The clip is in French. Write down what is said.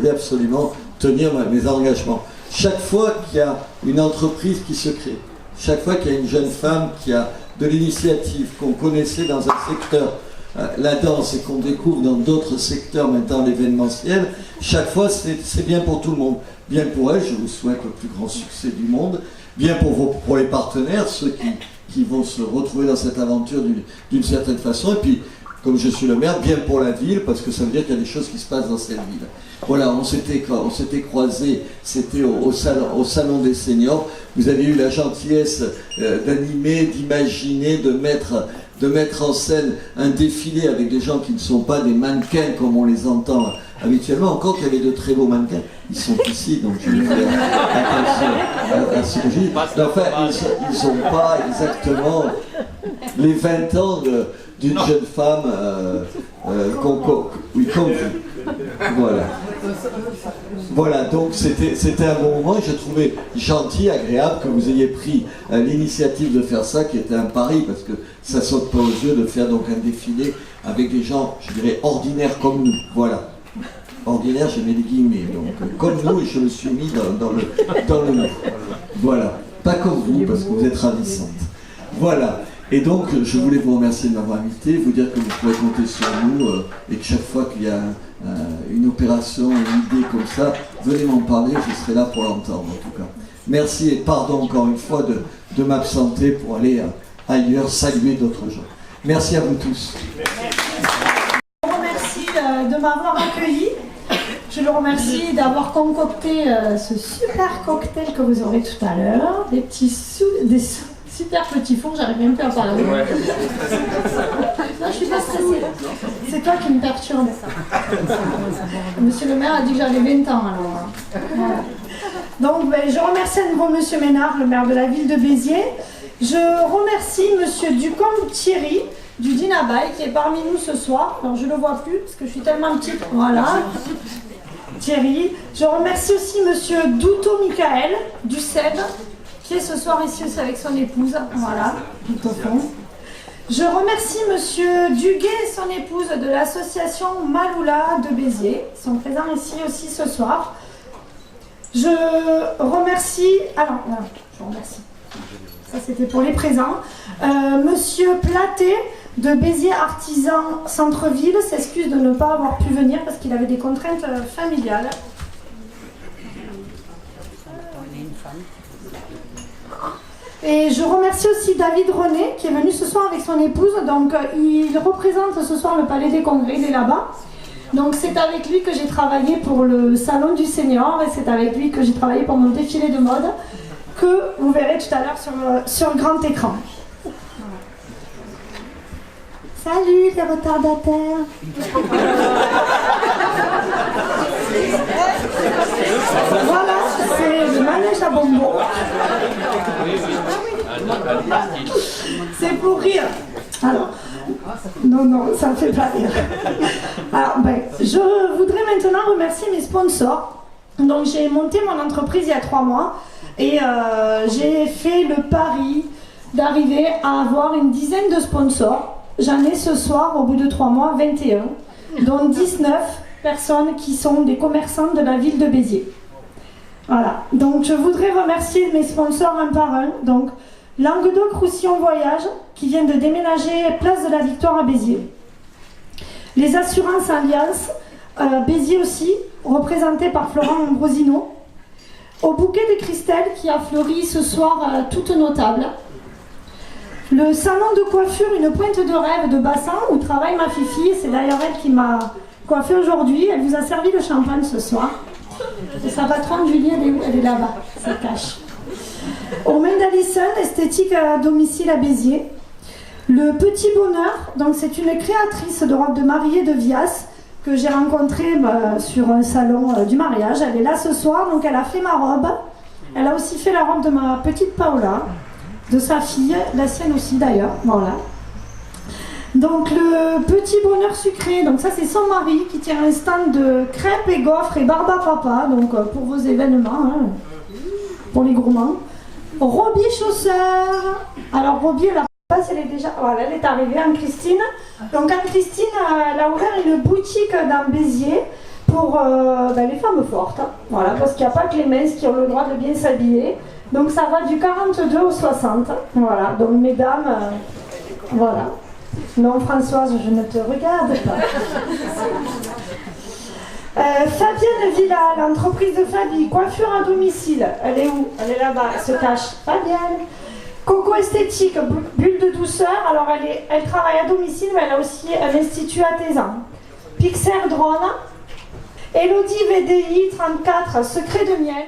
voulais absolument tenir mes engagements. Chaque fois qu'il y a une entreprise qui se crée, chaque fois qu'il y a une jeune femme qui a de l'initiative, qu'on connaissait dans un secteur, la danse, et qu'on découvre dans d'autres secteurs maintenant l'événementiel, chaque fois c'est bien pour tout le monde. Bien pour elle, je vous souhaite le plus grand succès du monde, bien pour les partenaires, ceux qui vont se retrouver dans cette aventure d'une certaine façon, et puis comme je suis le maire, bien pour la ville, parce que ça veut dire qu'il y a des choses qui se passent dans cette ville. Voilà, on s'était croisés, c'était au salon des seniors. Vous avez eu la gentillesse d'animer, d'imaginer, de mettre en scène un défilé avec des gens qui ne sont pas des mannequins comme on les entend habituellement. Encore qu'il y avait de très beaux mannequins, ils sont ici, donc je vais faire attention à ce que je dis. Enfin, ils n'ont pas exactement les 20 ans d'une jeune femme comme vous. Voilà, donc c'était un bon moment et je trouvais gentil, agréable que vous ayez pris l'initiative de faire ça, qui était un pari, parce que ça saute pas aux yeux de faire donc un défilé avec des gens, je dirais, ordinaires comme nous. Voilà. Ordinaire, je mets des guillemets, donc comme nous, et je me suis mis dans le nous. Voilà. Pas comme vous, parce que vous êtes ravissante. Voilà. Et donc, je voulais vous remercier de m'avoir invité, vous dire que vous pouvez compter sur nous et que chaque fois qu'il y a une opération, une idée comme ça, venez m'en parler, je serai là pour l'entendre en tout cas. Merci et pardon encore une fois de m'absenter pour aller ailleurs, saluer d'autres gens. Merci à vous tous. Je vous remercie de m'avoir accueilli. Je le remercie d'avoir concocté ce super cocktail que vous aurez tout à l'heure. Des super petits fours, j'arrive même plus à parler. Ouais. Non, je suis pas stressée. C'est toi qui me perturbe. Monsieur le maire a dit que j'avais 20 ans alors. Voilà. Donc je remercie à nouveau Monsieur Ménard, le maire de la ville de Béziers. Je remercie Monsieur Ducombe Thierry du Dinabaye qui est parmi nous ce soir. Alors je ne le vois plus parce que je suis tellement petite. Voilà. Thierry. Je remercie aussi Monsieur Douto Michael du CED, qui est ce soir ici aussi avec son épouse, voilà, tout au fond. Je remercie Monsieur Duguet et son épouse de l'association Maloula de Béziers, ils sont présents ici aussi ce soir. Je remercie, je remercie, ça c'était pour les présents, Monsieur Platé de Béziers Artisan Centre-Ville s'excuse de ne pas avoir pu venir parce qu'il avait des contraintes familiales. Et je remercie aussi David René qui est venu ce soir avec son épouse. Donc il représente ce soir le Palais des Congrès, il est là-bas. Donc c'est avec lui que j'ai travaillé pour le Salon du Senior et c'est avec lui que j'ai travaillé pour mon défilé de mode que vous verrez tout à l'heure sur grand écran. Salut les retardataires. Voilà, c'est le manège à bonbons. C'est pour rire. Alors, non, ça me fait pas rire. Alors, je voudrais maintenant remercier mes sponsors. Donc, j'ai monté mon entreprise il y a 3 mois et j'ai fait le pari d'arriver à avoir une dizaine de sponsors. J'en ai ce soir, au bout de 3 mois, 21, dont 19 personnes qui sont des commerçants de la ville de Béziers. Voilà, donc je voudrais remercier mes sponsors un par un. Donc, Languedoc-Roussillon Voyage, qui vient de déménager place de la Victoire à Béziers. Les assurances Alliance, Béziers aussi, représentées par Florent Ambrosino. Au bouquet de Christelle, qui a fleuri ce soir toutes nos tables. Le salon de coiffure, une pointe de rêve de Bassan, où travaille ma fifi, c'est d'ailleurs elle qui m'a coiffée aujourd'hui. Elle vous a servi le champagne ce soir. Et sa patronne Julie, elle est où? Elle est là-bas, ça cache. Au Mendalison, esthétique à domicile à Béziers. Le Petit Bonheur, donc c'est une créatrice de robe de mariée de Vias que j'ai rencontrée sur un salon du mariage. Elle est là ce soir, donc elle a fait ma robe. Elle a aussi fait la robe de ma petite Paola, de sa fille, la sienne aussi d'ailleurs, voilà. Donc le Petit Bonheur Sucré, donc ça c'est son mari qui tient un stand de crêpes et gaufres et barbe à papa, donc pour vos événements, hein, pour les gourmands. Roby Chausseur, alors Roby elle a pas, elle est déjà, voilà, elle est arrivée, Anne-Christine. Donc Anne-Christine, elle a ouvert une boutique dans Béziers pour les femmes fortes, hein. Voilà, parce qu'il n'y a pas que les minces qui ont le droit de bien s'habiller. Donc ça va du 42 au 60. Voilà, donc mesdames, voilà. Non, Françoise, je ne te regarde pas. Fabienne Villa, l'entreprise de Fabi, coiffure à domicile. Elle est où? Elle est là-bas, elle se cache. Fabienne. Coco Esthétique, bulle de douceur. Alors elle travaille à domicile, mais elle a aussi un institut à Tézan. Pixel Drone. Elodie VDI 34, secret de miel.